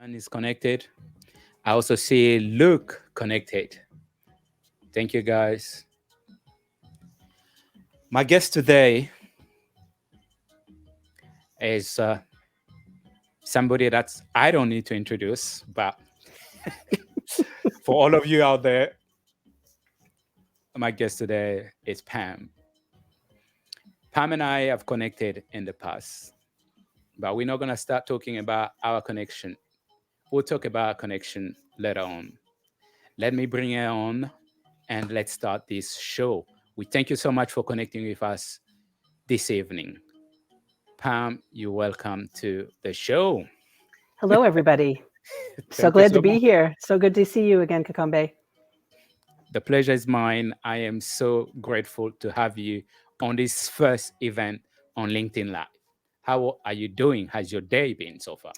And is connected. I also see Luke connected. Thank you, guys. My guest today is somebody that's I don't need to introduce, but for all of you out there, my guest today is Pam. Pam and I have connected in the past, but we're not going to start talking about our connection. We'll talk about our connection later on. Let me bring her on and let's start this show. We thank you so much for connecting with us this evening. Pam, you're welcome to the show. Hello, everybody. So Thank you glad to so be much. here. So good to see you again, Kakambe. The pleasure is mine. I am so grateful to have you on this first event on LinkedIn Live. How are you doing? Has your day been so far?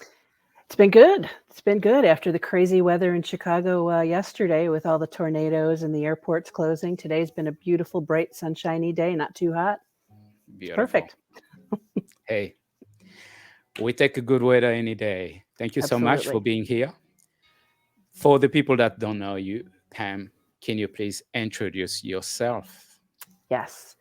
It's been good. It's been good after the crazy weather in Chicago yesterday with all the tornadoes and the airports closing. Today's been a beautiful, bright, sunshiny day, not too hot. It's Beautiful. perfect. Hey, we take a good weather any day. Thank you so much for Absolutely. being here. For the people that don't know you, Pam, can you please introduce yourself? Yes.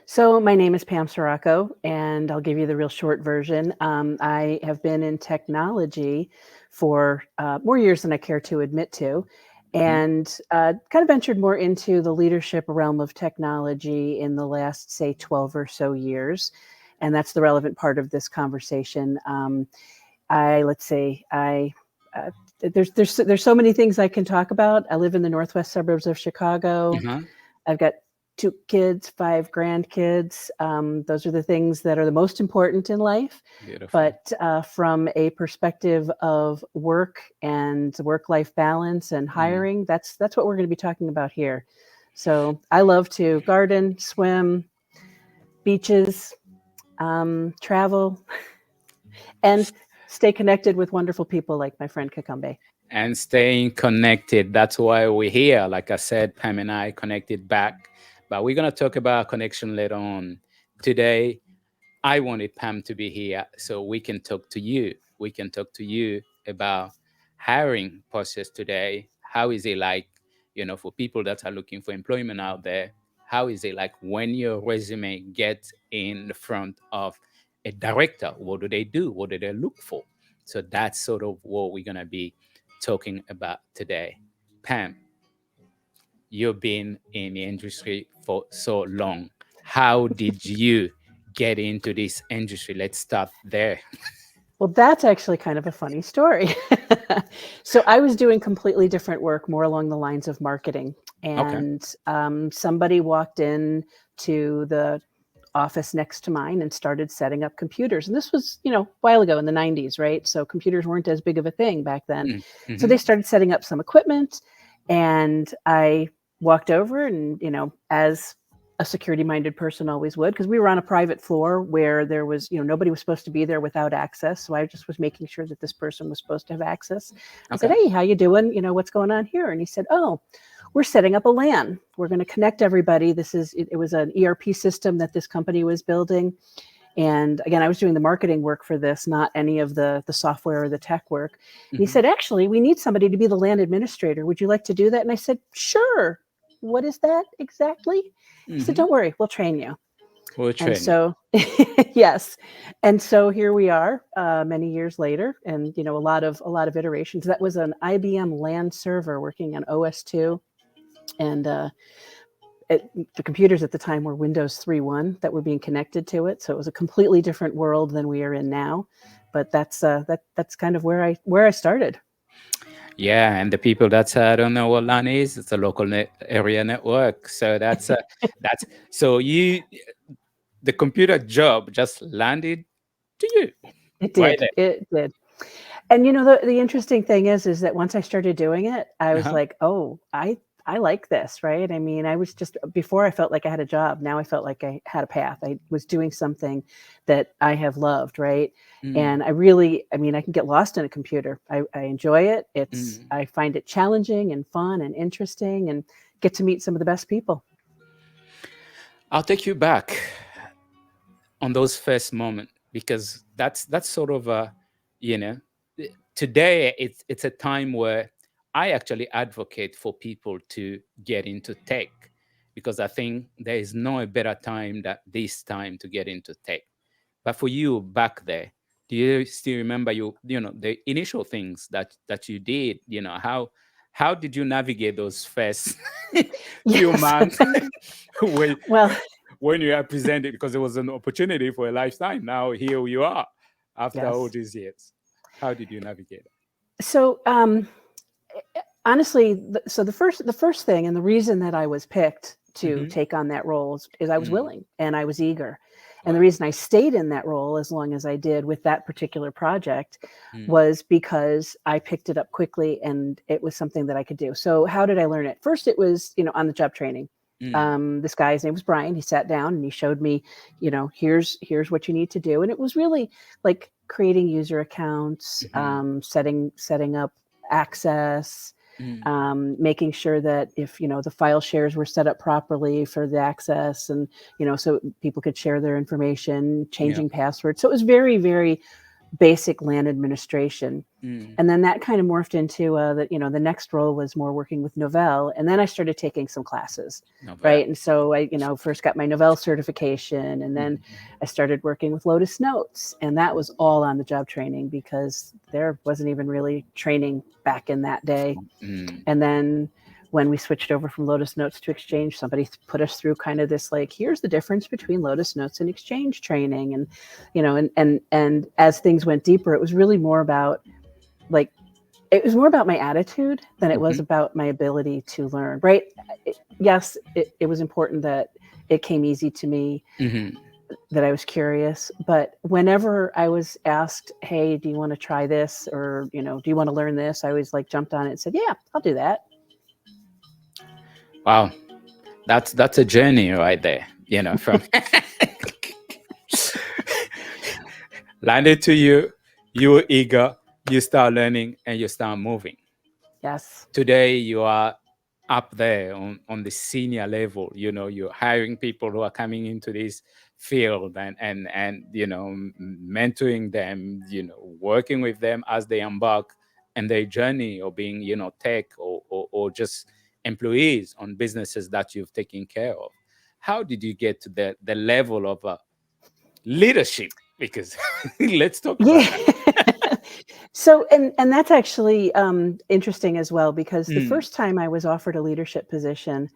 So my name is Pam Sirocco, and I'll give you the real short version. I have been in technology for more years than I care to admit to, Mhm. and kind of ventured more into the leadership realm of technology in the last, say, 12 or so years. And that's the relevant part of this conversation. Let's say, there's so many things I can talk about. I live in the northwest suburbs of Chicago. Uh-huh. I've got 2 kids, 5 grandkids. Those are the things that are the most important in life. Beautiful. But from a perspective of work and work-life balance and Mm. hiring, that's what we're going to be talking about here. So I love to garden, swim, beaches, travel, and stay connected with wonderful people like my friend Kakambe. And staying connected. That's why we're here. Like I said, Pam and I connected back, but we're going to talk about connection later on. Today, I wanted Pam to be here so we can talk to you. We can talk to you about hiring process today. How is it like, for people that are looking for employment out there? How is it like when your resume gets in the front of a director? What do they do? What do they look for? So that's sort of what we're going to be talking about today. Pam, you've been in the industry for so long. How did you get into this industry? Let's start there. Well, that's actually kind of a funny story. So I was doing completely different work, more along the lines of marketing. Okay. And somebody walked in to the office next to mine and started setting up computers. And this was, a while ago in the 90s, right? So computers weren't as big of a thing back then. So Mm-hmm. they started setting up some equipment. And I walked over and, as a security minded person always would, because we were on a private floor where there was, nobody was supposed to be there without access. So I just was making sure that this person was supposed to have access. I said, Okay. "Hey, how you doing? What's going on here?" And he said, "Oh, we're setting up a LAN. We're going to connect everybody. It was an ERP system that this company was building." And again, I was doing the marketing work for this, not any of the software or the tech work. And he Mm-hmm. said, "Actually, we need somebody to be the LAN administrator. Would you like to do that?" And I said, "Sure." "What is that exactly?" He said, Mm-hmm. "Don't worry, we'll train you." We'll And train you. so, yes, and so here we are, many years later, and a lot of iterations. That was an IBM LAN server working on OS 2, and the computers at the time were Windows 3.1 that were being connected to it. So it was a completely different world than we are in now. But that's kind of where I started. Yeah, and the people that don't know what LAN is, it's a local area network. So that's so you the computer job just landed to you It right did. It did. And the interesting thing is that once I started doing it, I there. was Uh-huh. like, "Oh, I like this," right? I mean, I was just before I felt like I had a job. Now I felt like I had a path. I was doing something that I have loved, right? Mm, And I can get lost in a computer. I enjoy it. mm. I find it challenging and fun and interesting, and get to meet some of the best people. I'll take you back on those first moments because that's sort of you know today it's a time where I actually advocate for people to get into tech, because I think there is no better time than this time to get into tech. But for you back there, do you still remember the initial things that you did? How did you navigate those first few Yes. months when Well, when you are presented, because it was an opportunity for a lifetime. Now here you are after all yes. these years. How did you navigate So, honestly, so the first thing, and the reason that I was picked that? to take on that role is I was Mm. willing and I was eager. And the Wow. reason I stayed in that role as long as I did with that particular project Mm. was because I picked it up quickly and it was something that I could do. So how did I learn it? First, it was, on the job training. Mm. This guy, his name was Brian. He sat down and he showed me, here's what you need to do. And it was really like creating user accounts, Mhm. setting up access, Mm. making sure that if the file shares were set up properly for the access, and so people could share their information, Yeah. changing passwords. So it was very, very basic LAN administration. Mm. And then that kind of morphed into the next role was more working with Novell. And then I started taking some classes, Novel. right? And so I, first got my Novell certification, and then Mhm. I started working with Lotus Notes. And that was all on the job training because there wasn't even really training back in that day. Mm. And then when we switched over from Lotus Notes to Exchange, somebody put us through kind of this like, here's the difference between Lotus Notes and Exchange training. And, and as things went deeper, it was really more about like, it was more about my attitude than it was Mhm. about my ability to learn, right? Yes, it was important that it came easy to me, Mhm. that I was curious. But whenever I was asked, hey, do you want to try this? Or, do you want to learn this? I always like jumped on it and said, yeah, I'll do that. Wow. That's a journey right there. From landed to you, you were eager, you start learning, and you start moving. Yes. Today you are up there on the senior level. You're hiring people who are coming into this field, and mentoring them, working with them as they embark and their journey of being tech, or just employees on businesses that you've taken care of. How did you get to the level of leadership? Because let's talk about Yeah. that. So, and that's actually interesting as well, because the Mm. first time I was offered a leadership position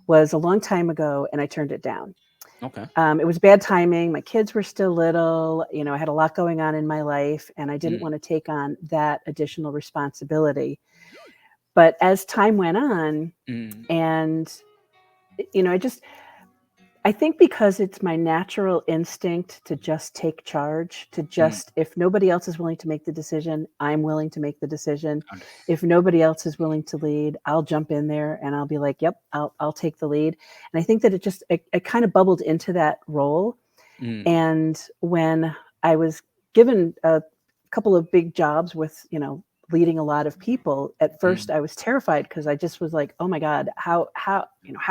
was a long time ago, and I turned it down. Okay. It was bad timing. My kids were still little. I had a lot going on in my life, and I didn't Mm. want to take on that additional responsibility. But as time went on, Mm. and I just I think because it's my natural instinct to just take charge, to Mm. just, if nobody else is willing to make the decision, I'm willing to make the decision. Und- If nobody else is willing to lead, I'll jump in there and I'll be like, yep, I'll take the lead. And I think that it kind of bubbled into that role. Mm. And when I was given a couple of big jobs with, leading a lot of people, at first Mm. I was terrified because I just was like, oh my God, how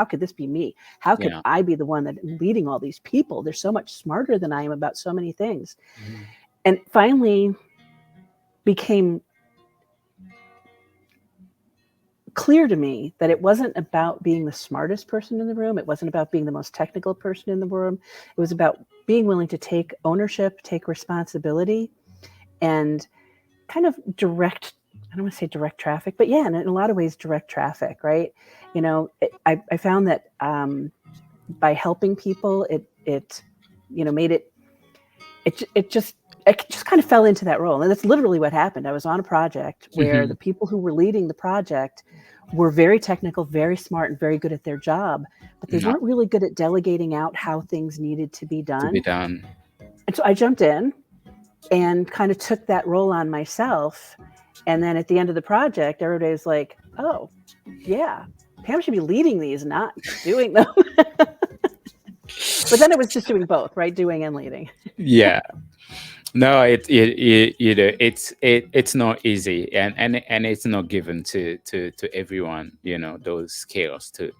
could this be me? How could Yeah. I be the one that leading all these people? They're so much smarter than I am about so many things. Mm. And finally became clear to me that it wasn't about being the smartest person in the room. It wasn't about being the most technical person in the room. It was about being willing to take ownership, take responsibility, and kind of direct, I don't want to say direct traffic, but yeah, in a lot of ways, direct traffic, right? I found that by helping people, it made it just kind of fell into that role. And that's literally what happened. I was on a project where the Mhm. people who were leading the project were very technical, very smart, and very good at their job, but they No, weren't really good at delegating out how things needed to be to be done. done. And so I jumped in and kind of took that role on myself. And then at the end of the project, everybody was like, oh, yeah, Pam should be leading these, not doing them. But then it was just doing both, right? Doing and leading. Yeah. No, it's not easy, and it's not given to everyone. Those skills to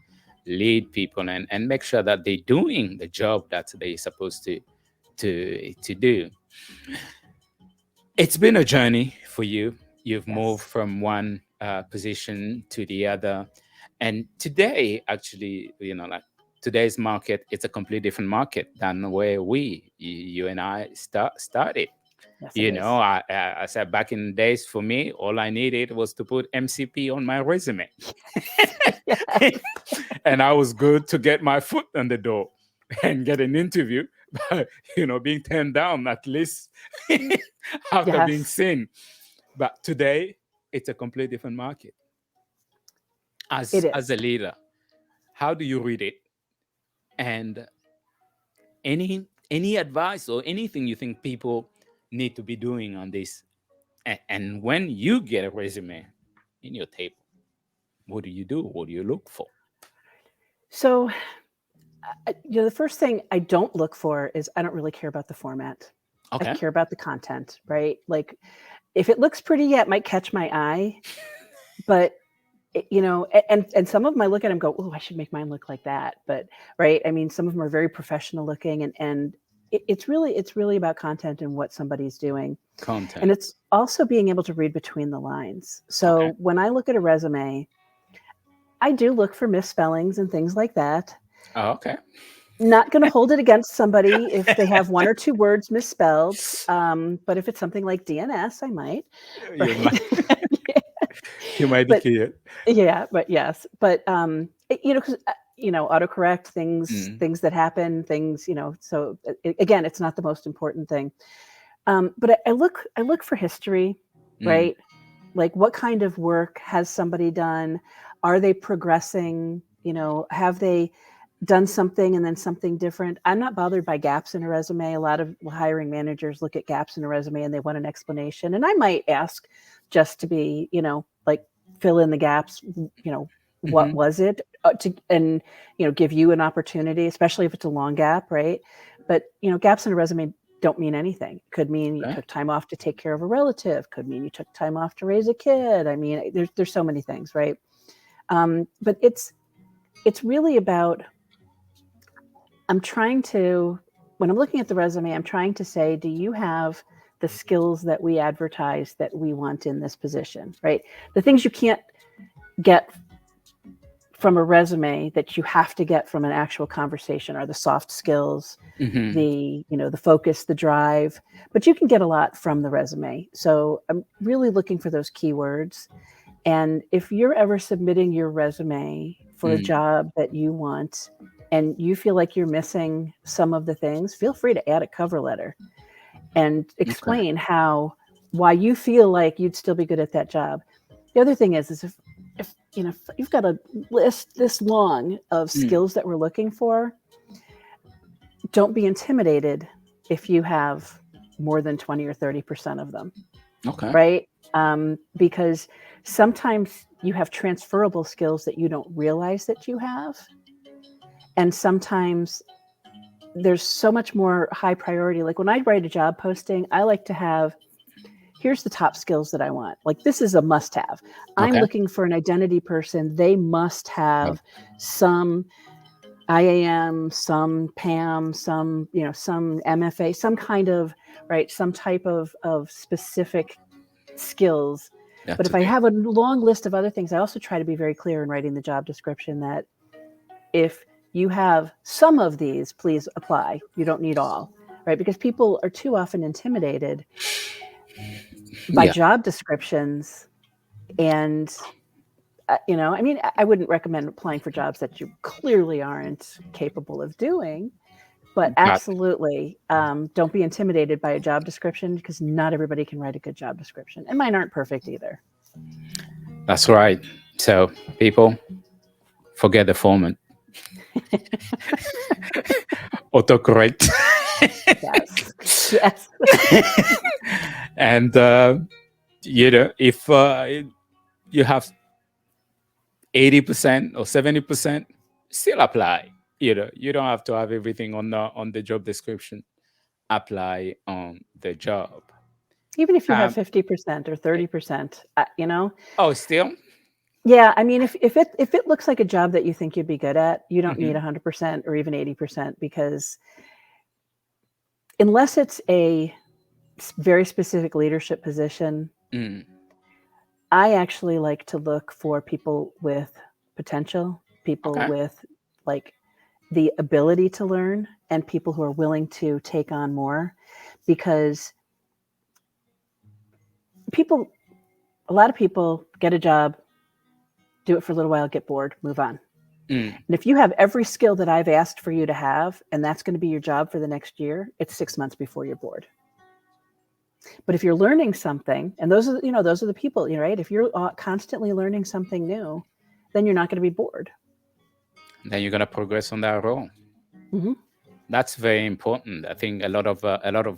lead people and make sure that they're doing the job that they're supposed to do. It's been a journey for you. You've moved Yes. from one position to the other. And today, actually, like today's market, it's a completely different market than where you and I started. Yes, it is. I said back in the days, for me, all I needed was to put MCP on my resume. Yes. And I was good to get my foot on the door and get an interview, but being turned down at least after being Yes, seen. But today, it's a completely different market. it As is. a leader, how do you read it? And any advice or anything you think people need to be doing on this? And when you get a resume in your table, what do you do? What do you look for? So, the first thing I don't look for is I don't really care about the format. I Okay. care about the content, right? Like, if it looks pretty, yeah, it might catch my eye, but and some of them I look at them and go, oh, I should make mine look like that. But right, I mean, some of them are very professional looking, and it's really about content and what somebody's doing, and Content. it's also being able to read between the lines. Okay. So when I look at a resume, I do look for misspellings and things like that. Oh, okay. Not going to hold it against somebody if they have one or two words misspelled. But if it's something like DNS, I might. You might Right. you might be But clear. yeah, but yes, but because autocorrect Mm, things that happen, things So again, it's not the most important thing. But I look for history, mm, right? Like, what kind of work has somebody done? Are they progressing? Have they done something and then something different? I'm not bothered by gaps in a resume. A lot of hiring managers look at gaps in a resume and they want an explanation. And I might ask just to be, like, fill in the gaps, what mm-hmm. was it? And give you an opportunity, especially if it's a long gap, right? But gaps in a resume don't mean anything. Could mean you Okay. took time off to take care of a relative. Could mean you took time off to raise a kid. I mean, there's so many things, right? But it's really about, I'm trying to, when I'm looking at the resume, I'm trying to say, do you have the skills that we advertise that we want in this position, right? The things you can't get from a resume that you have to get from an actual conversation are the soft skills, Mm-hmm. the focus, the drive, but you can get a lot from the resume. So I'm really looking for those keywords. And if you're ever submitting your resume for a Mm, job that you want and you feel like you're missing some of the things, feel free to add a cover letter and okay. explain why you feel like you'd still be good at that job. The other thing is if you've got a list this long of Mm, skills that we're looking for, don't be intimidated if you have more than 20 or 30% of them, okay. right? Because sometimes you have transferable skills that you don't realize that you have. And sometimes there's so much more high priority. Like, when I write a job posting, I like to have, here's the top skills that I want. Like, this is a must have. I'm Okay. looking for an identity person. They must Oh, have some IAM, some PAM, some MFA, some kind of, right, some type of specific skills. that's But if I okay. have a long list of other things, I also try to be very clear in writing the job description that if you have some of these, please apply. You don't need all, right? Because people are too often intimidated by Yeah. job descriptions. And, I mean, I wouldn't recommend applying for jobs that you clearly aren't capable of doing. But But absolutely, don't be intimidated by a job description, because not everybody can write a good job description. And mine aren't perfect either. that's right. So people, forget the format. Autocorrect. Yes. Yes. And if you have 80% or 70%, still apply. You don't have to have everything on the job description. Apply on the job. Even if you have Um, 50% or 30%, oh, still. yeah, I mean, if it looks like a job that you think you'd be good at, you don't need Hmm. 100% or even 80%, because unless it's a very specific leadership position, Mm, I actually like to look for people with potential, people Okay. with like the ability to learn, and people who are willing to take on more, because people, a lot of people get a job, do it for a little while, get bored, move on. Mm, And if you have every skill that I've asked for you to have, and that's going to be your job for the next year, it's 6 months before you're bored. But if you're learning something, and those are, those are the people, right? If you're constantly learning something new, then you're not going to be bored. then you're gonna progress on that role. Hmm. That's very important. I think a lot of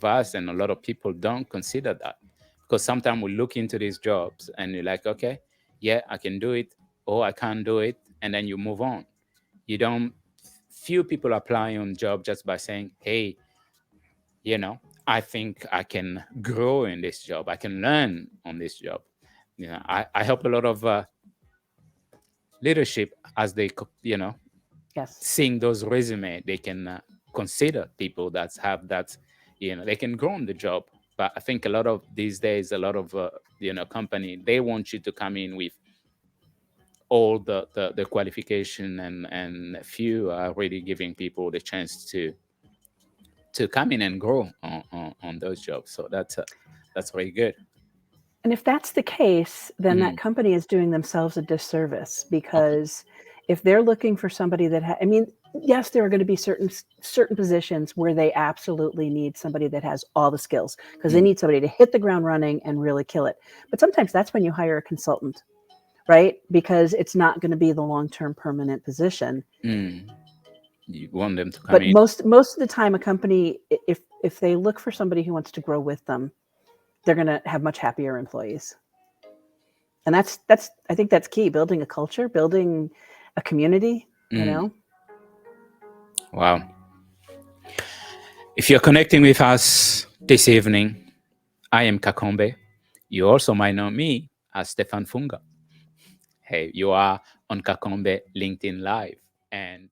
us and a lot of people don't consider that, because sometimes we look into these jobs and you're like, okay, yeah, I can do it, or I can't do it, and then you move on. You don't. Few people apply on job just by saying, hey, I think I can grow in this job. I can learn on this job. I help a lot of leadership as they, Yes. seeing those resume, they can consider people that have that, they can grow on the job. But I think a lot of these days, a lot of company, they want you to come in with all the qualification, and few are really giving people the chance to come in and grow on those jobs. So that's very good. And if that's the case, then that Mm, company is doing themselves a disservice, okay. because if they're looking for somebody that I mean, yes, there are going to be certain positions where they absolutely need somebody that has all the skills, because they Mm, need somebody to hit the ground running and really kill it. But sometimes that's when you hire a consultant, right? Because it's not going to be the long-term permanent position. mm. You want them to come But in. most of the time, a company, if they look for somebody who wants to grow with them, they're going to have much happier employees. And that's I think that's key, building a culture, building a community, you Mm, know. wow. If you're connecting with us this evening, I am Kakombe. You also might know me as Stéphane Funga. Hey, you are on Kakombe LinkedIn Live. And